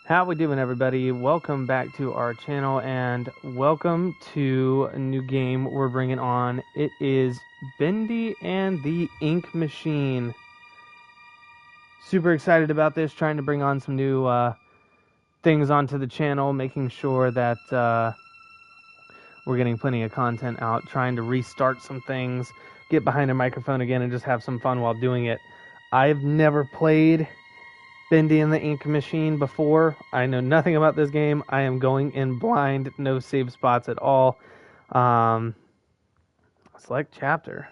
How we doing, everybody? Welcome back to our channel and welcome to a new game we're bringing on. It is Bendy and the Ink Machine. Super excited about this, trying to bring on some new things onto the channel, making sure that we're getting plenty of content out, trying to restart some things, get behind a microphone again and just have some fun while doing it. I've never played Bendy and the Ink Machine before. I know nothing about this game. I am going in blind, no save spots at all. Select chapter.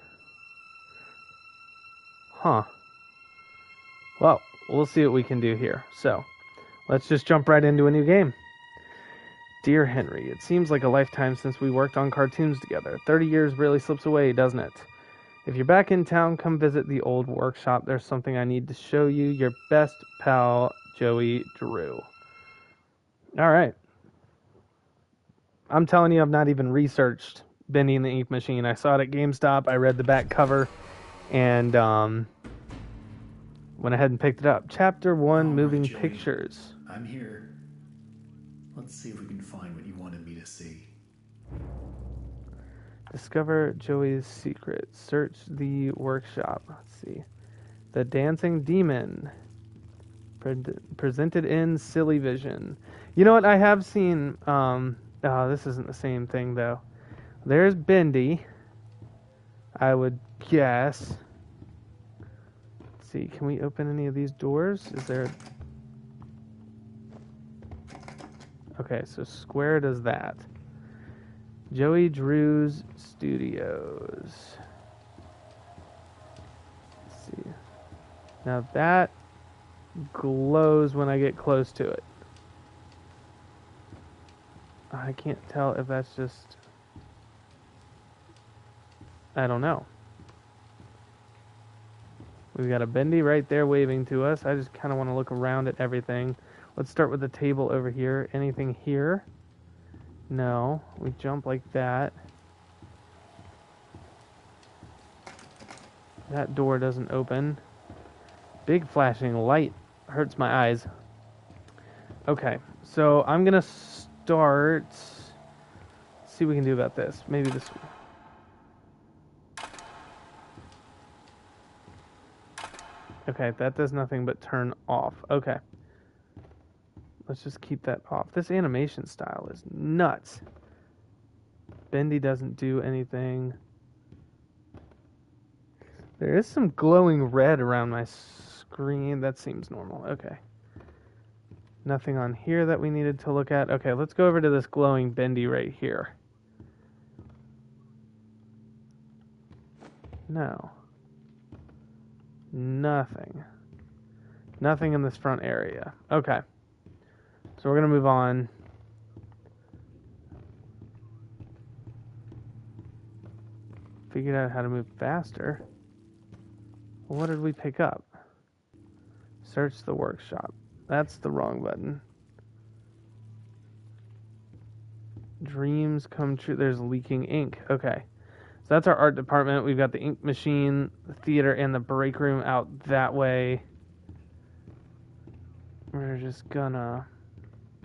Huh. Well, we'll see what we can do here. So, let's just jump right into a new game. Dear Henry, it seems like a lifetime since we worked on cartoons together. 30 years really slips away, doesn't it? If you're back in town, come visit the old workshop. There's something I need to show you. Your best pal, Joey Drew. All right. I'm telling you, I've not even researched Bendy and the Ink Machine. I saw it at GameStop. I read the back cover and went ahead and picked it up. Chapter 1, Moving Joey. Pictures. I'm here. Let's see if we can find what you wanted me to see. Discover Joey's secret. Search the workshop. Let's see. The Dancing Demon. Presented in Silly Vision. You know what? I have seen... oh, this isn't the same thing, though. There's Bendy. I would guess. Let's see. Can we open any of these doors? Is there... Okay, so Square does that. Joey Drew's Studios. Let's see. Now that glows when I get close to it. I can't tell if that's just... I don't know. We've got a Bendy right there waving to us. I just kind of want to look around at everything. Let's start with the table over here. Anything here? No. We jump like that. That door doesn't open. Big flashing light hurts my eyes. Okay, so I'm going to start... Let's see what we can do about this. Maybe this... Okay, that does nothing but turn off. Okay. Let's just keep that off. This animation style is nuts. Bendy doesn't do anything. There is some glowing red around my screen. That seems normal. Okay. Nothing on here that we needed to look at. Okay, let's go over to this glowing Bendy right here. No. Nothing. Nothing in this front area. Okay. So we're going to move on. Figured out how to move faster. Well, what did we pick up? Search the workshop. That's the wrong button. Dreams come true. There's leaking ink. Okay. So that's our art department. We've got the ink machine, the theater, and the break room out that way. We're just gonna...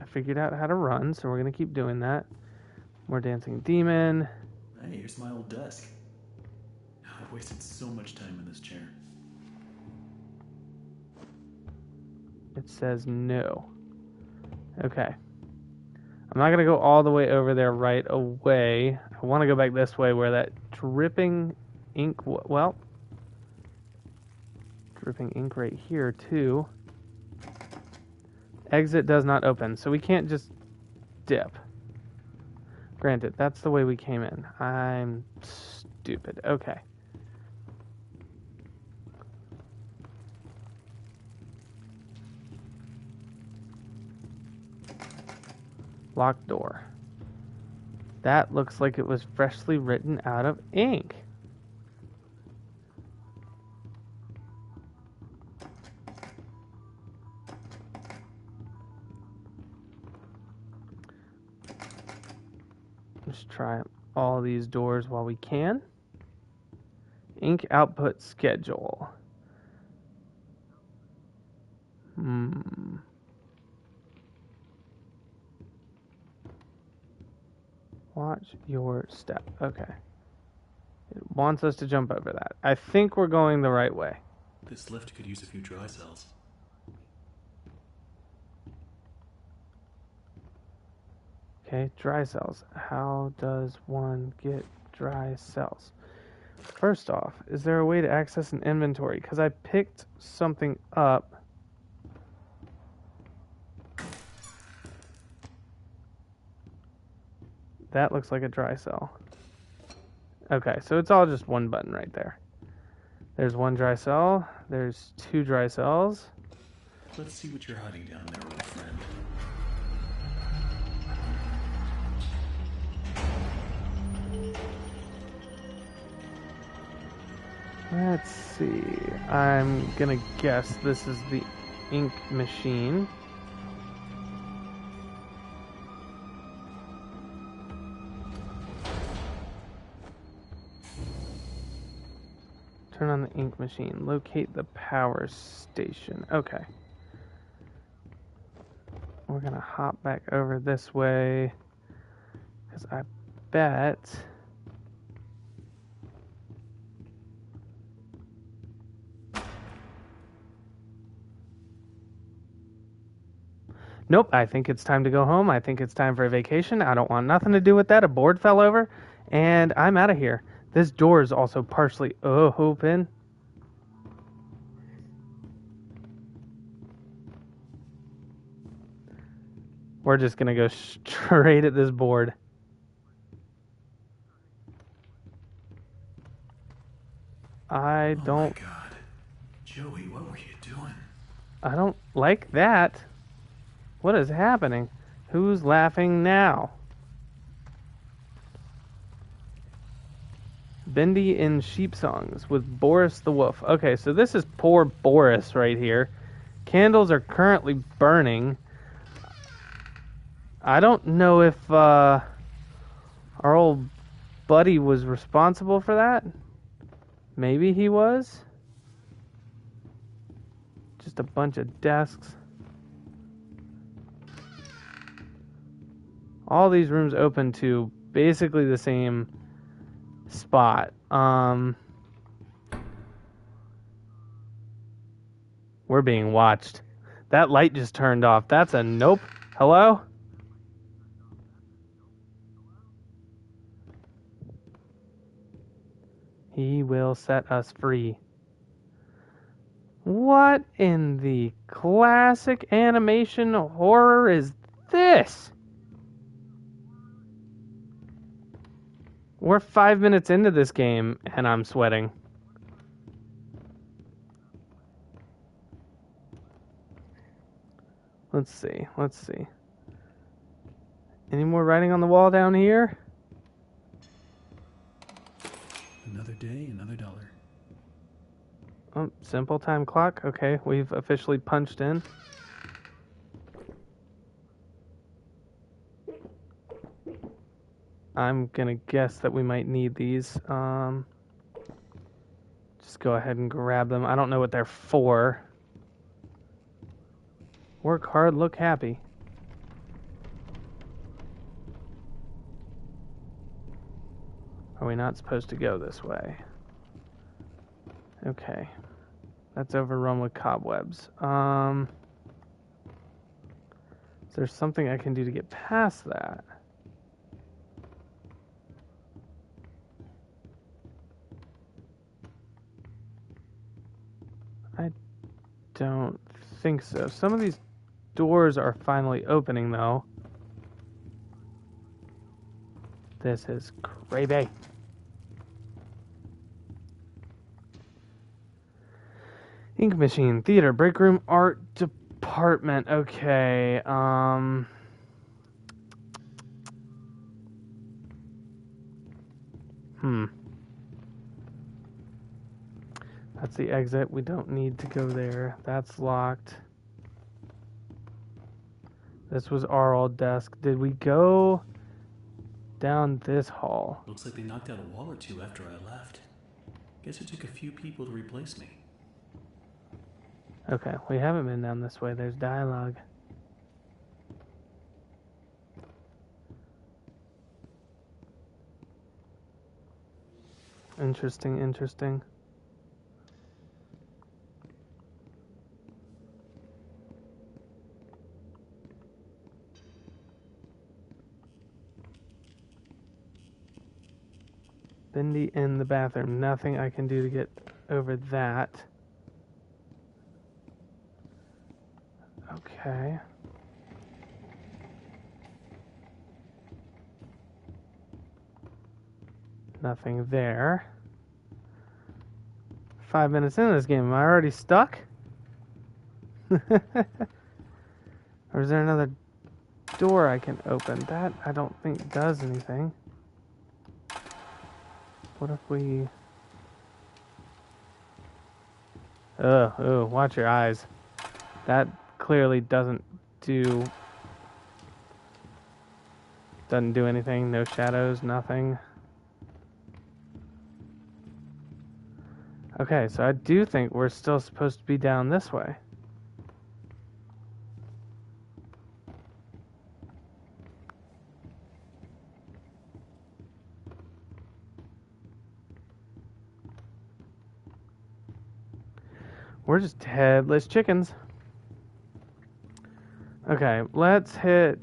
I figured out how to run, so we're gonna keep doing that. More dancing demon. Hey, here's my old desk. I've wasted so much time in this chair. It says no. Okay. I'm not gonna go all the way over there right away. I want to go back this way where that dripping ink... Well... Dripping ink right here, too. Exit does not open, so we can't just dip. Granted, that's the way we came in. I'm stupid. Okay. Locked door. That looks like it was freshly written out of ink. Let's try all these doors while we can. Ink output schedule. Watch your step. Okay. It wants us to jump over that. I think we're going the right way. This lift could use a few dry cells. Okay, dry cells. How does one get dry cells? First off, is there a way to access an inventory? Because I picked something up. That looks like a dry cell. Okay, so it's all just one button right there. There's one dry cell. There's two dry cells. Let's see what you're hiding down there, old friend. Let's see. I'm gonna guess this is the ink machine. Turn on the ink machine. Locate the power station. Okay. We're gonna hop back over this way. Because I bet... Nope, I think it's time to go home. I think it's time for a vacation. I don't want nothing to do with that. A board fell over, and I'm out of here. This door is also partially open. We're just gonna go straight at this board. I don't... Oh my God. Joey, what were you doing? I don't like that. What is happening? Who's laughing now? Bendy in Sheep Songs with Boris the Wolf. Okay, so this is poor Boris right here. Candles are currently burning. I don't know if our old buddy was responsible for that. Maybe he was. Just a bunch of desks. All these rooms open to basically the same spot. We're being watched. That light just turned off. That's a nope. Hello? He will set us free. What in the classic animation horror is this? We're 5 minutes into this game, and I'm sweating. Let's see. Any more writing on the wall down here? Another day, another dollar. Oh, simple time clock. Okay, we've officially punched in. I'm gonna guess that we might need these. Just go ahead and grab them. I don't know what they're for. Work hard, look happy. Are we not supposed to go this way? Okay. That's overrun with cobwebs. Is there something I can do to get past that? I don't think so. Some of these doors are finally opening, though. This is crazy. Ink machine, theater, break room, art department. Okay, That's the exit. We don't need to go there. That's locked. This was our old desk. Did we go down this hall? Looks like they knocked out a wall or two after I left. Guess it took a few people to replace me. Okay, we haven't been down this way. There's dialogue. Interesting, interesting. Bendy in the bathroom. Nothing I can do to get over that. Okay. Nothing there. 5 minutes into this game. Am I already stuck? Or is there another door I can open? That I don't think does anything. What if we... Oh, watch your eyes. That clearly doesn't do anything. No shadows, nothing. Okay, so I do think we're still supposed to be down this way. We're just headless chickens. Okay, let's hit...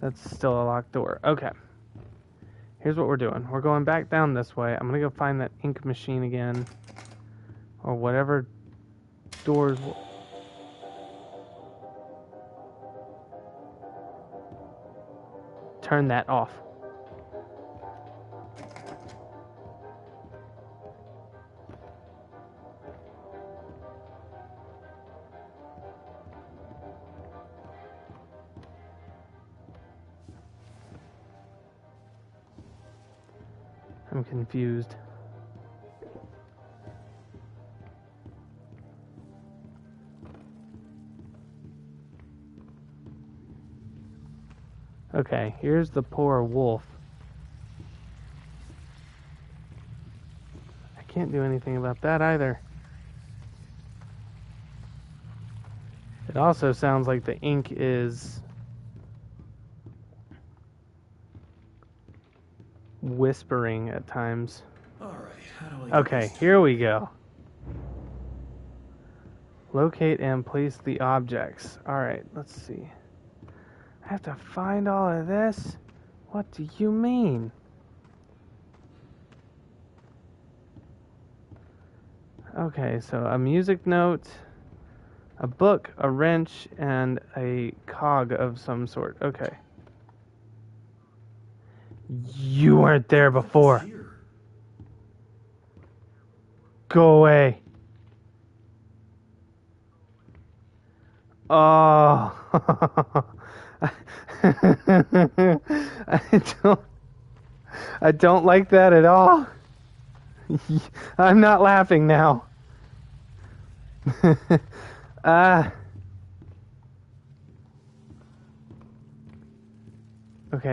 That's still a locked door. Okay. Here's what we're doing. We're going back down this way. I'm going to go find that ink machine again. Or whatever doors... Turn that off. I'm confused. Okay, here's the poor wolf. I can't do anything about that either. It also sounds like the ink is whispering at times. Alright, how do I get Okay, this? here we go. Locate and place the objects. Alright, let's see. I have to find all of this? What do you mean? Okay, so a music note, a book, a wrench, and a cog of some sort. Okay. You weren't there before. Here. Go away. Oh. I don't like that at all. I'm not laughing now. Okay,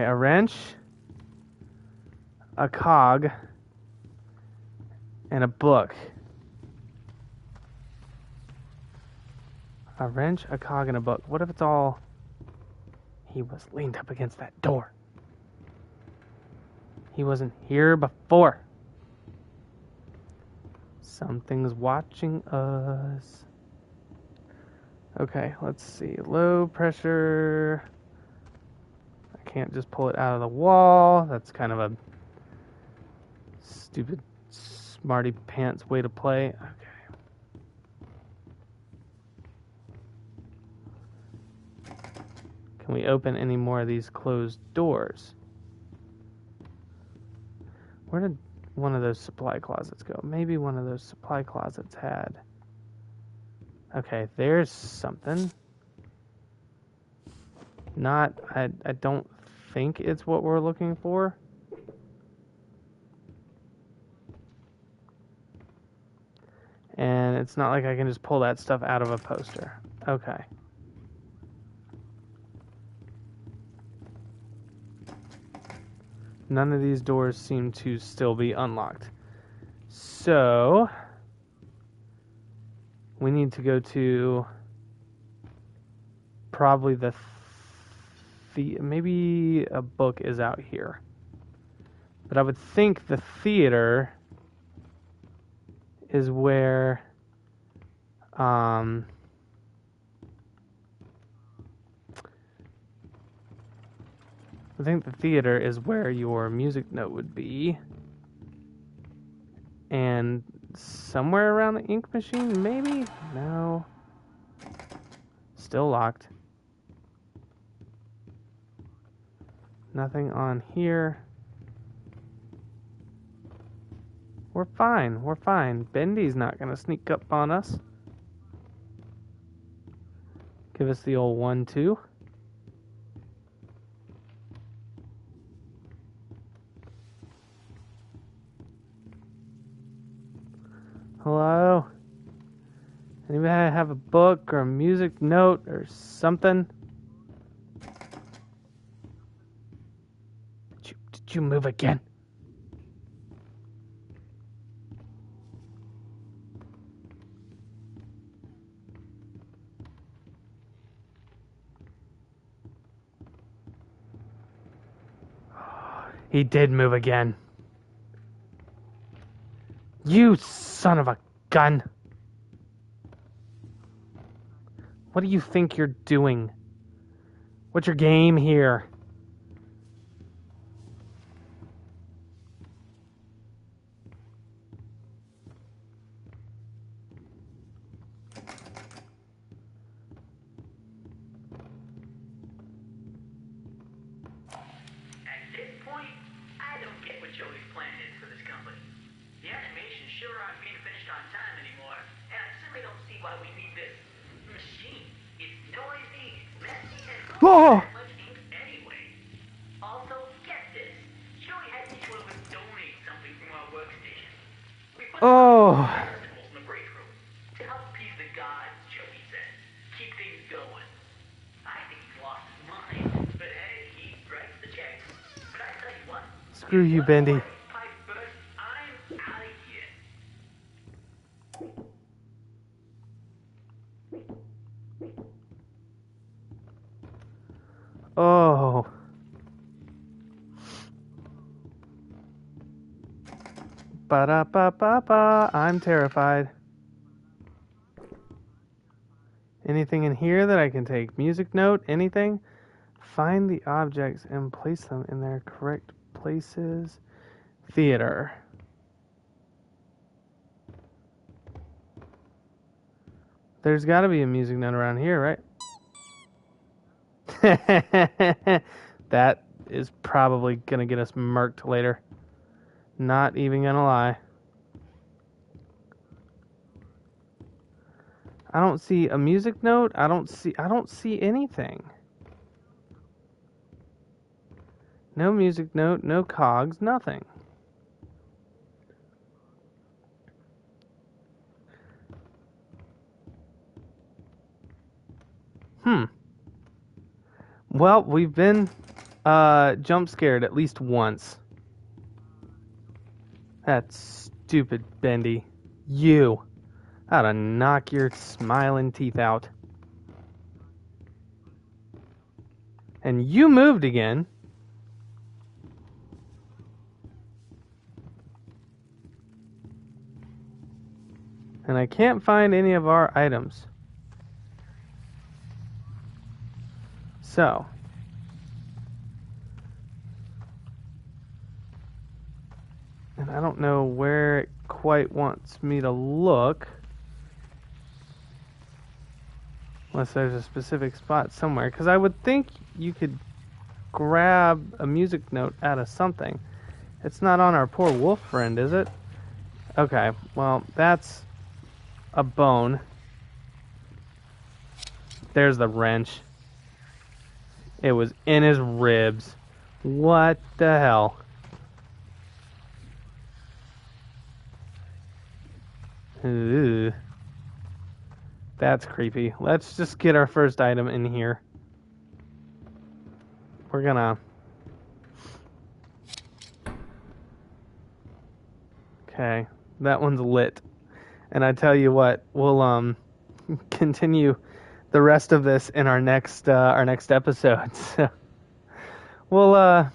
a wrench, a cog, and a book. A wrench, a cog, and a book. What if it's all... He was leaned up against that door. He wasn't here before. Something's watching us. Okay, let's see. Low pressure. I can't just pull it out of the wall. That's kind of a stupid, smarty pants way to play. Okay. Can we open any more of these closed doors? Where did one of those supply closets go? Maybe one of those supply closets had... Okay, there's something. Not... I don't think it's what we're looking for. And it's not like I can just pull that stuff out of a poster. Okay. None of these doors seem to still be unlocked. So... we need to go to... probably the maybe a book is out here. But I would think the theater is where I think the theater is where your music note would be. And somewhere around the ink machine, maybe? No. Still locked. Nothing on here. We're fine. We're fine. Bendy's not going to sneak up on us. Give us the old 1-2. Hello? Anybody have a book or a music note or something? Did you move again? He did move again. You son of a gun. What do you think you're doing? What's your game here? Oh! Also, get this. Joey had me to donate something from our workstation. We put festivals in the break room to help appease the gods, Joey said. Keep things going. I think he's lost his mind, but hey, he writes the checks. But I tell you what. Screw you, Bendy. Pipe first, I'm out of here. Oh. Ba-da-ba-ba-ba. I'm terrified. Anything in here that I can take? Music note? Anything? Find the objects and place them in their correct places. Theater. There's got to be a music note around here, right? That is probably going to get us murked later. Not even going to lie. I don't see a music note. I don't see anything. No music note, no cogs, nothing. Well, we've been jump scared at least once. That stupid Bendy. You. I ought to knock your smiling teeth out. And you moved again. And I can't find any of our items. So. And I don't know where it quite wants me to look. Unless there's a specific spot somewhere. Because I would think you could grab a music note out of something. It's not on our poor wolf friend, is it? Okay, well, that's a bone. There's the wrench. It was in his ribs. What the hell? Ooh. That's creepy. Let's just get our first item in here. We're gonna... Okay, that one's lit. And I tell you what, we'll continue the rest of this in our next episode. So Well,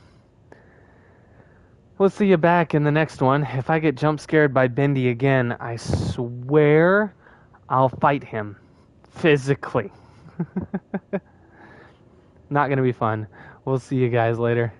we'll see you back in the next one. If I get jump scared by Bendy again, I swear I'll fight him physically. Not gonna be fun. We'll see you guys later.